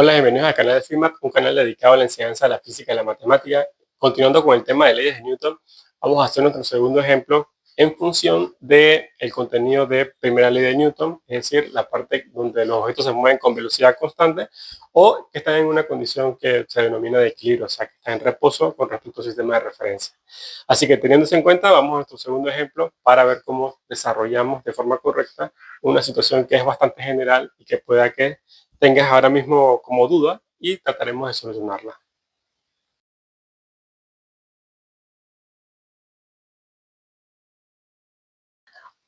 Hola, bienvenidos al canal de FIMAT, un canal dedicado a la enseñanza de la física y la matemática. Continuando con el tema de leyes de Newton, vamos a hacer nuestro segundo ejemplo en función del contenido de primera ley de Newton, es decir, la parte donde los objetos se mueven con velocidad constante o que están en una condición que se denomina de equilibrio, o sea, que están en reposo con respecto al sistema de referencia. Así que teniéndose en cuenta, vamos a nuestro segundo ejemplo para ver cómo desarrollamos de forma correcta una situación que es bastante general y que pueda que tengas ahora mismo como duda y trataremos de solucionarla.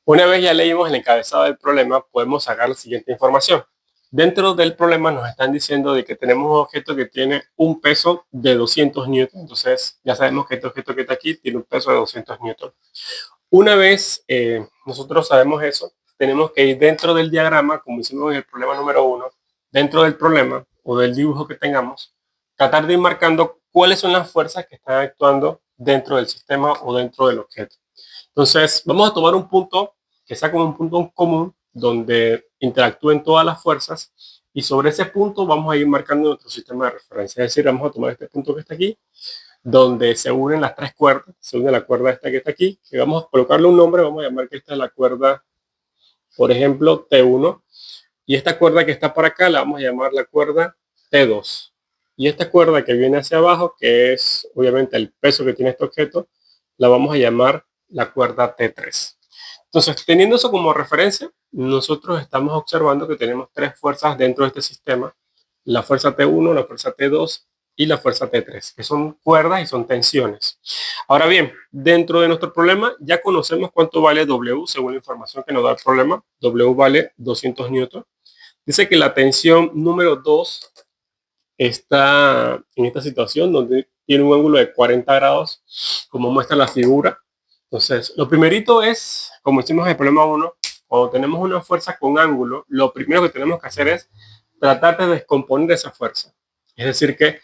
Una vez ya leímos el encabezado del problema, podemos sacar la siguiente información. Dentro del problema nos están diciendo de que tenemos un objeto que tiene un peso de 200 newton. Entonces ya sabemos que este objeto que está aquí tiene un peso de 200 newton. Una vez nosotros sabemos eso, tenemos que ir dentro del diagrama, como hicimos en el problema número 1, dentro del problema o del dibujo que tengamos, tratar de ir marcando cuáles son las fuerzas que están actuando dentro del sistema o dentro del objeto. Entonces, vamos a tomar un punto que sea como un punto común donde interactúen todas las fuerzas y sobre ese punto vamos a ir marcando nuestro sistema de referencia. Es decir, vamos a tomar este punto que está aquí, donde se unen las tres cuerdas, se une la cuerda esta que está aquí, que vamos a colocarle un nombre, vamos a llamar que esta es la cuerda, por ejemplo, T1, y esta cuerda que está por acá la vamos a llamar la cuerda T2. Y esta cuerda que viene hacia abajo, que es obviamente el peso que tiene este objeto, la vamos a llamar la cuerda T3. Entonces, teniendo eso como referencia, nosotros estamos observando que tenemos tres fuerzas dentro de este sistema, la fuerza T1, la fuerza T2 y la fuerza T3, que son cuerdas y son tensiones. Ahora bien, dentro de nuestro problema ya conocemos cuánto vale W según la información que nos da el problema. W vale 200 newton. Dice que la tensión número 2 está en esta situación donde tiene un ángulo de 40 grados, como muestra la figura. Entonces, lo primerito es, como hicimos en el problema 1, cuando tenemos una fuerza con ángulo, lo primero que tenemos que hacer es tratar de descomponer esa fuerza. Es decir, que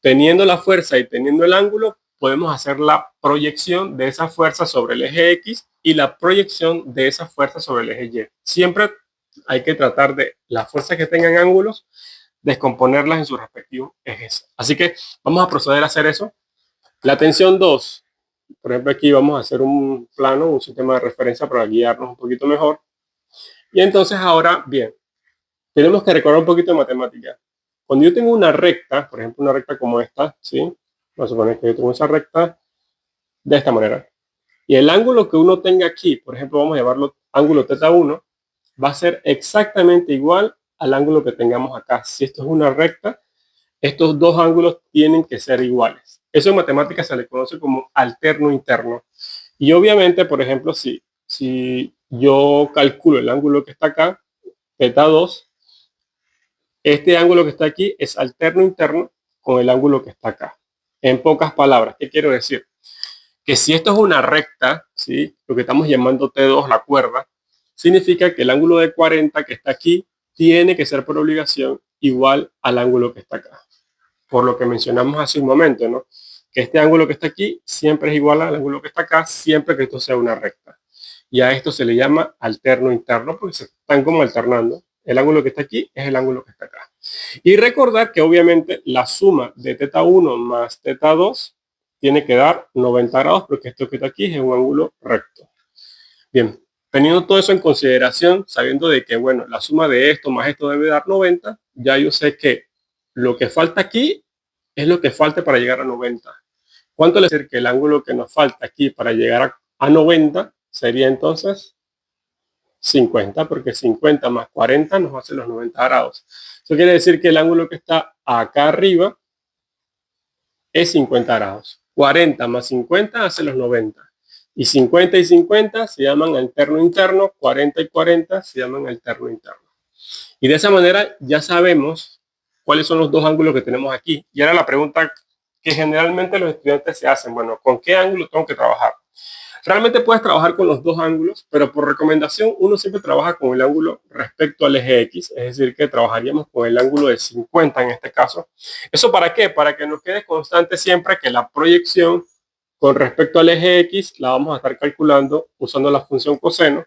teniendo la fuerza y teniendo el ángulo, podemos hacer la proyección de esa fuerza sobre el eje X y la proyección de esa fuerza sobre el eje Y. Siempre hay que tratar de las fuerzas que tengan ángulos, descomponerlas en sus respectivos ejes. Así que vamos a proceder a hacer eso. La tensión 2, por ejemplo, aquí vamos a hacer un plano, un sistema de referencia para guiarnos un poquito mejor. Y entonces ahora, bien, tenemos que recordar un poquito de matemática. Cuando yo tengo una recta, por ejemplo, una recta como esta, ¿sí? Vamos a suponer que yo tengo esa recta de esta manera. Y el ángulo que uno tenga aquí, por ejemplo, vamos a llamarlo ángulo θ1, va a ser exactamente igual al ángulo que tengamos acá. Si esto es una recta, estos dos ángulos tienen que ser iguales. Eso en matemáticas se le conoce como alterno interno. Y obviamente, por ejemplo, si yo calculo el ángulo que está acá, θ2, este ángulo que está aquí es alterno interno con el ángulo que está acá. En pocas palabras, ¿qué quiero decir? Que si esto es una recta, ¿sí? Lo que estamos llamando T2, la cuerda, significa que el ángulo de 40 que está aquí tiene que ser por obligación igual al ángulo que está acá. Por lo que mencionamos hace un momento, ¿no? Que este ángulo que está aquí siempre es igual al ángulo que está acá, siempre que esto sea una recta. Y a esto se le llama alterno interno porque se están como alternando. El ángulo que está aquí es el ángulo que está acá. Y recordar que obviamente la suma de θ1 más θ2 tiene que dar 90 grados porque esto que está aquí es un ángulo recto. Bien, teniendo todo eso en consideración, sabiendo de que, bueno, la suma de esto más esto debe dar 90, ya yo sé que lo que falta aquí es lo que falte para llegar a 90. ¿Cuánto le decir que el ángulo que nos falta aquí para llegar a 90 sería entonces 50, porque 50 más 40 nos hace los 90 grados. Eso quiere decir que el ángulo que está acá arriba es 50 grados. 40 más 50 hace los 90. Y 50 y 50 se llaman alterno interno, 40 y 40 se llaman alterno interno. Y de esa manera ya sabemos cuáles son los dos ángulos que tenemos aquí. Y ahora la pregunta que generalmente los estudiantes se hacen, bueno, ¿con qué ángulo tengo que trabajar? Realmente puedes trabajar con los dos ángulos, pero por recomendación uno siempre trabaja con el ángulo respecto al eje X, es decir, que trabajaríamos con el ángulo de 50 en este caso. ¿Eso para qué? Para que nos quede constante siempre que la proyección con respecto al eje X la vamos a estar calculando usando la función coseno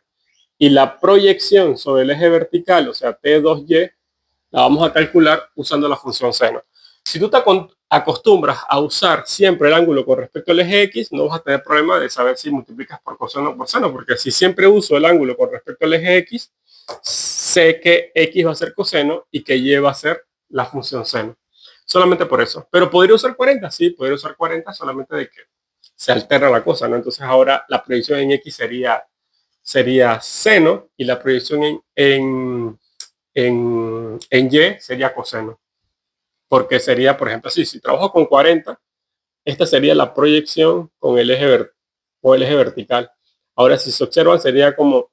y la proyección sobre el eje vertical, o sea, T2Y, la vamos a calcular usando la función seno. Si tú te acostumbras a usar siempre el ángulo con respecto al eje X, no vas a tener problema de saber si multiplicas por coseno o por seno, porque si siempre uso el ángulo con respecto al eje X, sé que X va a ser coseno y que Y va a ser la función seno. Solamente por eso. Pero podría usar 40, sí, podría usar 40, solamente de que se alterna la cosa, ¿no? Entonces ahora la proyección en X sería seno y la proyección en Y sería coseno. Porque sería, por ejemplo, así, si trabajo con 40, esta sería la proyección con el eje vertical. Ahora, si se observan, sería como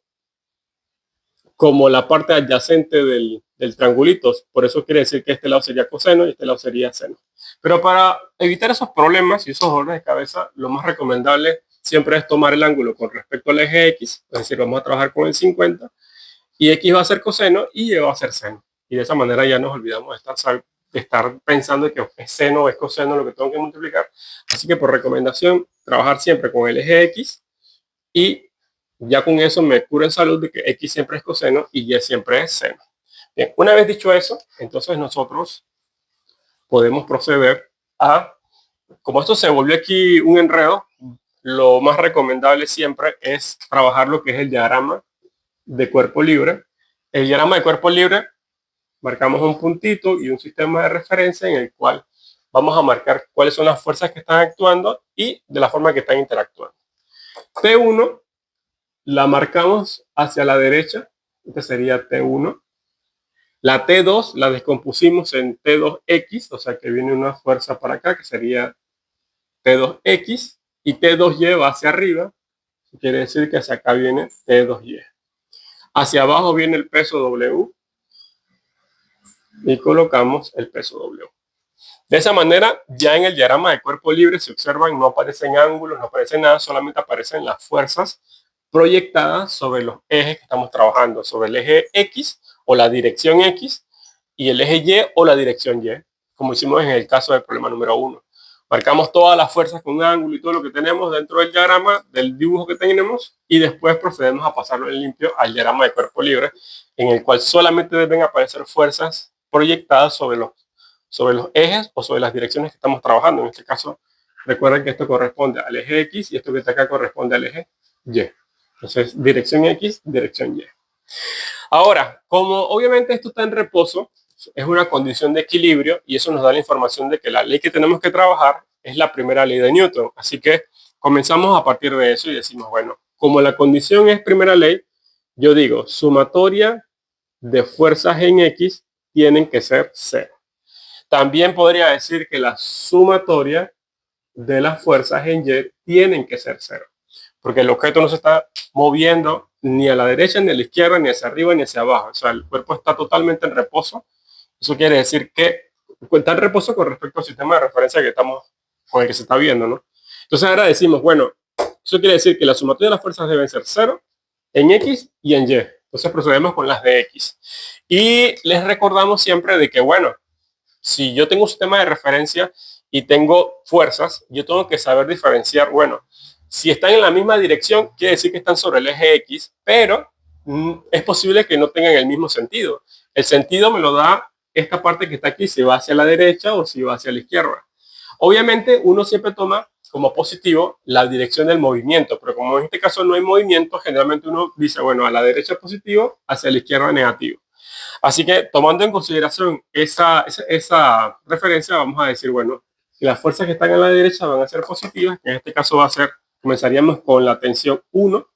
la parte adyacente del triangulito. Por eso quiere decir que este lado sería coseno y este lado sería seno. Pero para evitar esos problemas y esos dolores de cabeza, lo más recomendable siempre es tomar el ángulo con respecto al eje X, es decir, vamos a trabajar con el 50, y X va a ser coseno y Y va a ser seno. Y de esa manera ya nos olvidamos de estar pensando que es seno o es coseno lo que tengo que multiplicar. Así que por recomendación, trabajar siempre con el eje X y ya con eso me curo en salud de que X siempre es coseno y Y siempre es seno. Bien, una vez dicho eso, entonces nosotros podemos proceder a, como esto se volvió aquí un enredo, lo más recomendable siempre es trabajar lo que es el diagrama de cuerpo libre. El diagrama de cuerpo libre, marcamos un puntito y un sistema de referencia en el cual vamos a marcar cuáles son las fuerzas que están actuando y de la forma que están interactuando. T1 la marcamos hacia la derecha, este sería T1. La T2 la descompusimos en T2X, o sea que viene una fuerza para acá que sería T2X y T2Y va hacia arriba, quiere decir que hacia acá viene T2Y. Hacia abajo viene el peso W y colocamos el peso W. De esa manera, ya en el diagrama de cuerpo libre, si observan, no aparecen ángulos, no aparece nada, solamente aparecen las fuerzas proyectadas sobre los ejes que estamos trabajando, sobre el eje X o la dirección X y el eje Y o la dirección Y, como hicimos en el caso del problema número 1. Marcamos todas las fuerzas con ángulo y todo lo que tenemos dentro del diagrama, del dibujo que tenemos, y después procedemos a pasarlo en limpio al diagrama de cuerpo libre, en el cual solamente deben aparecer fuerzas proyectadas sobre los ejes o sobre las direcciones que estamos trabajando. En este caso, recuerden que esto corresponde al eje X y esto que está acá corresponde al eje Y. Entonces, dirección X, dirección Y. Ahora, como obviamente esto está en reposo, es una condición de equilibrio y eso nos da la información de que la ley que tenemos que trabajar es la primera ley de Newton. Así que comenzamos a partir de eso y decimos, bueno, como la condición es primera ley, yo digo, sumatoria de fuerzas en X tienen que ser cero. También podría decir que la sumatoria de las fuerzas en Y tienen que ser cero, porque el objeto no se está moviendo ni a la derecha, ni a la izquierda, ni hacia arriba, ni hacia abajo. O sea, el cuerpo está totalmente en reposo. Eso quiere decir que está en reposo con respecto al sistema de referencia con el que se está viendo, ¿no? Entonces ahora decimos, bueno, eso quiere decir que la sumatoria de las fuerzas deben ser cero en X y en Y. Entonces procedemos con las de X. Y les recordamos siempre de que, bueno, si yo tengo un sistema de referencia y tengo fuerzas, yo tengo que saber diferenciar, bueno, si están en la misma dirección, quiere decir que están sobre el eje X, pero es posible que no tengan el mismo sentido. El sentido me lo da esta parte que está aquí, si va hacia la derecha o si va hacia la izquierda. Obviamente uno siempre toma como positivo la dirección del movimiento, pero como en este caso no hay movimiento, generalmente uno dice, bueno, a la derecha positivo, hacia la izquierda negativo. Así que tomando en consideración esa referencia, vamos a decir, bueno, las fuerzas que están a la derecha van a ser positivas, en este caso comenzaríamos con la tensión 1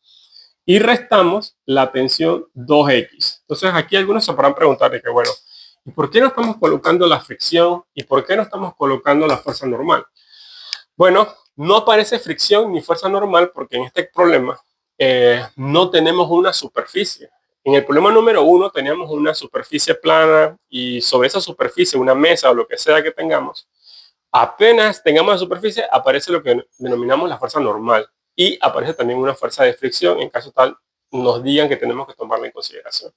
y restamos la tensión 2X. Entonces aquí algunos se podrán preguntar de que, bueno, ¿y por qué no estamos colocando la fricción y por qué no estamos colocando la fuerza normal? Bueno, no aparece fricción ni fuerza normal porque en este problema no tenemos una superficie. En el problema número 1 teníamos una superficie plana y sobre esa superficie, una mesa o lo que sea que tengamos, apenas tengamos la superficie, aparece lo que denominamos la fuerza normal y aparece también una fuerza de fricción en caso tal nos digan que tenemos que tomarla en consideración.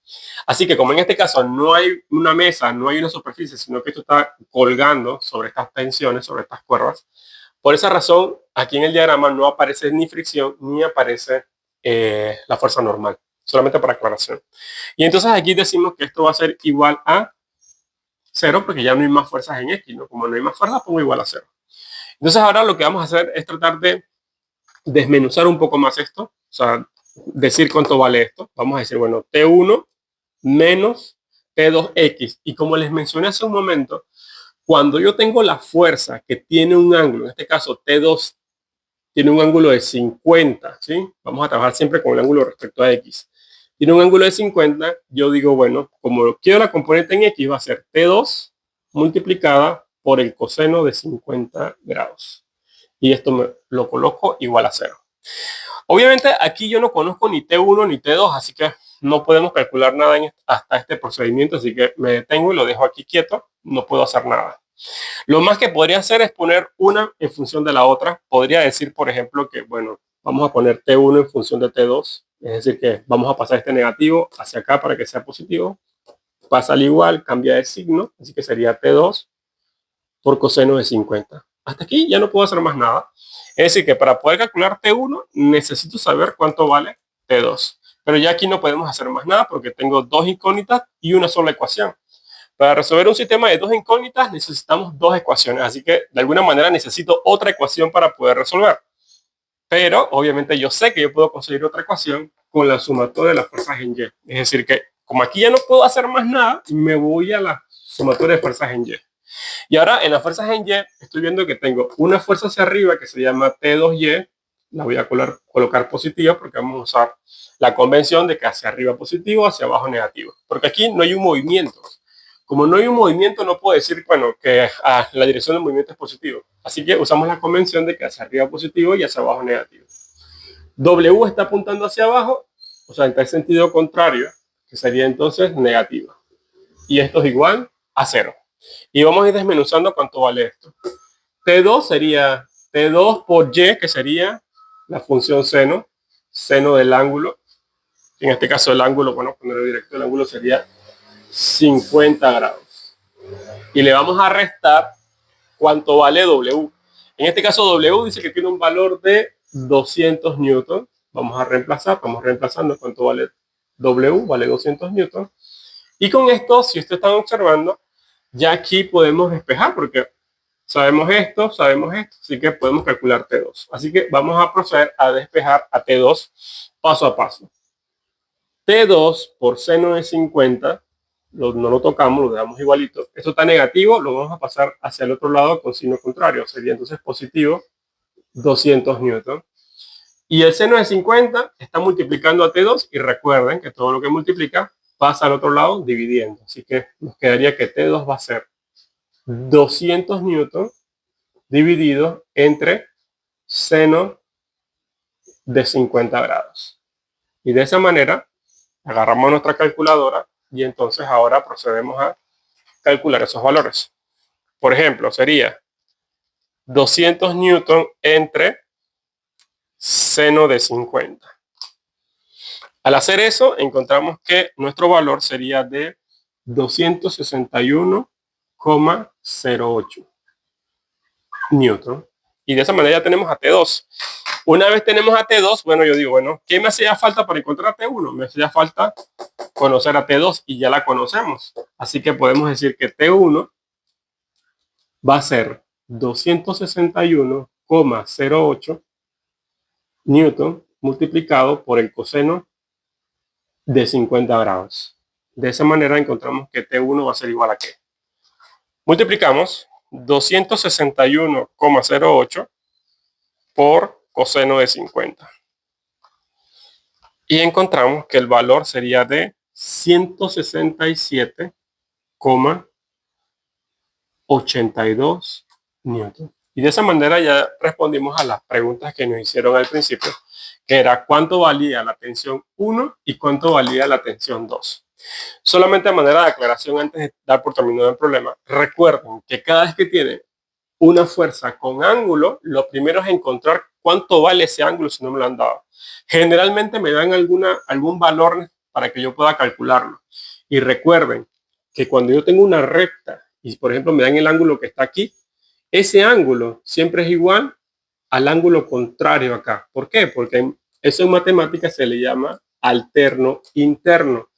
Así que como en este caso no hay una mesa, no hay una superficie, sino que esto está colgando sobre estas tensiones, sobre estas cuerdas, por esa razón, aquí en el diagrama no aparece ni fricción ni aparece la fuerza normal, solamente para aclaración. Y entonces aquí decimos que esto va a ser igual a 0 porque ya no hay más fuerzas en X, ¿no? Como no hay más fuerzas, pongo igual a 0. Entonces ahora lo que vamos a hacer es tratar de desmenuzar un poco más esto, o sea, decir cuánto vale esto. Vamos a decir, bueno, T1 menos T2X. Y como les mencioné hace un momento, cuando yo tengo la fuerza que tiene un ángulo, en este caso T2 tiene un ángulo de 50, ¿sí? Vamos a trabajar siempre con el ángulo respecto a X. Tiene un ángulo de 50, yo digo, bueno, como quiero la componente en X, va a ser T2 multiplicada por el coseno de 50 grados. Y esto me lo coloco igual a 0. Obviamente aquí yo no conozco ni T1 ni T2, así que no podemos calcular nada hasta este procedimiento, así que me detengo y lo dejo aquí quieto, no puedo hacer nada. Lo más que podría hacer es poner una en función de la otra. Podría decir, por ejemplo, que, bueno, vamos a poner T1 en función de T2, es decir, que vamos a pasar este negativo hacia acá para que sea positivo. Pasa al igual, cambia de signo, así que sería T2 por coseno de 50. Hasta aquí ya no puedo hacer más nada. Es decir, que para poder calcular T1 necesito saber cuánto vale T2. Pero ya aquí no podemos hacer más nada porque tengo dos incógnitas y una sola ecuación. Para resolver un sistema de dos incógnitas necesitamos dos ecuaciones, así que de alguna manera necesito otra ecuación para poder resolver. Pero obviamente yo sé que yo puedo conseguir otra ecuación con la sumatoria de las fuerzas en Y. Es decir que como aquí ya no puedo hacer más nada, me voy a la sumatoria de fuerzas en Y. Y ahora en las fuerzas en Y estoy viendo que tengo una fuerza hacia arriba que se llama T2Y. La voy a colocar positiva porque vamos a usar la convención de que hacia arriba positivo, hacia abajo negativo. Porque aquí no hay un movimiento. Como no hay un movimiento, no puedo decir, bueno, que la dirección del movimiento es positivo. Así que usamos la convención de que hacia arriba positivo y hacia abajo negativo. W está apuntando hacia abajo, o sea, en el sentido contrario, que sería entonces negativo. Y esto es igual a 0. Y vamos a ir desmenuzando cuánto vale esto. T2 sería T2 por Y, que sería la función seno, seno del ángulo. En este caso el ángulo, bueno, ponerlo directo, el ángulo sería 50 grados. Y le vamos a restar cuánto vale W. En este caso W dice que tiene un valor de 200 newton. Vamos a reemplazar, estamos reemplazando cuánto vale W, vale 200 newton. Y con esto, si ustedes están observando, ya aquí podemos despejar porque sabemos esto, así que podemos calcular T2. Así que vamos a proceder a despejar a T2 paso a paso. T2 por seno de 50, no lo tocamos, lo dejamos igualito. Esto está negativo, lo vamos a pasar hacia el otro lado con signo contrario. Sería entonces positivo 200 newton. Y el seno de 50 está multiplicando a T2 y recuerden que todo lo que multiplica pasa al otro lado dividiendo. Así que nos quedaría que T2 va a ser 200 newton dividido entre seno de 50 grados. Y de esa manera agarramos nuestra calculadora y entonces ahora procedemos a calcular esos valores. Por ejemplo, sería 200 newton entre seno de 50. Al hacer eso, encontramos que nuestro valor sería de 261,08 newton. Y de esa manera ya tenemos a T2. Una vez tenemos a T2, bueno, yo digo, bueno, ¿qué me hacía falta para encontrar a T1? Me hacía falta conocer a T2 y ya la conocemos. Así que podemos decir que T1 va a ser 261,08 newton multiplicado por el coseno de 50 grados. De esa manera encontramos que T1 va a ser igual a ¿qué? Multiplicamos 261,08 por coseno de 50. Y encontramos que el valor sería de 167,82 newton. Y de esa manera ya respondimos a las preguntas que nos hicieron al principio, que era cuánto valía la tensión 1 y cuánto valía la tensión 2. Solamente a manera de aclaración antes de dar por terminado el problema, recuerden que cada vez que tienen una fuerza con ángulo, lo primero es encontrar cuánto vale ese ángulo si no me lo han dado. Generalmente me dan algún valor para que yo pueda calcularlo. Y recuerden que cuando yo tengo una recta y por ejemplo me dan el ángulo que está aquí, ese ángulo siempre es igual al ángulo contrario acá. ¿Por qué? Porque eso en matemáticas se le llama alterno interno.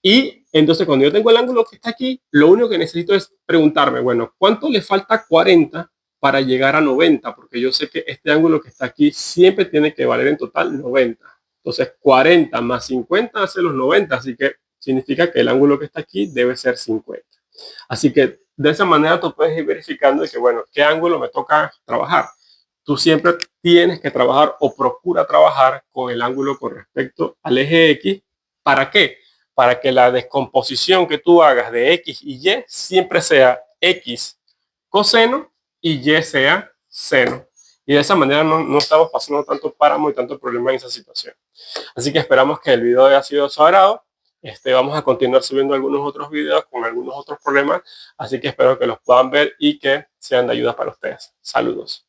Y Entonces, cuando yo tengo el ángulo que está aquí, lo único que necesito es preguntarme, bueno, ¿cuánto le falta a 40 para llegar a 90? Porque yo sé que este ángulo que está aquí siempre tiene que valer en total 90. Entonces, 40 más 50 hace los 90, así que significa que el ángulo que está aquí debe ser 50. Así que de esa manera tú puedes ir verificando de que, bueno, ¿qué ángulo me toca trabajar? Tú siempre tienes que trabajar o procura trabajar con el ángulo con respecto al eje X. ¿Para qué? Para que la descomposición que tú hagas de X y Y siempre sea X coseno y Y sea seno. Y de esa manera no estamos pasando tanto páramo y tanto problema en esa situación. Así que esperamos que el video haya sido de su agrado. Vamos a continuar subiendo algunos otros videos con algunos otros problemas. Así que espero que los puedan ver y que sean de ayuda para ustedes. Saludos.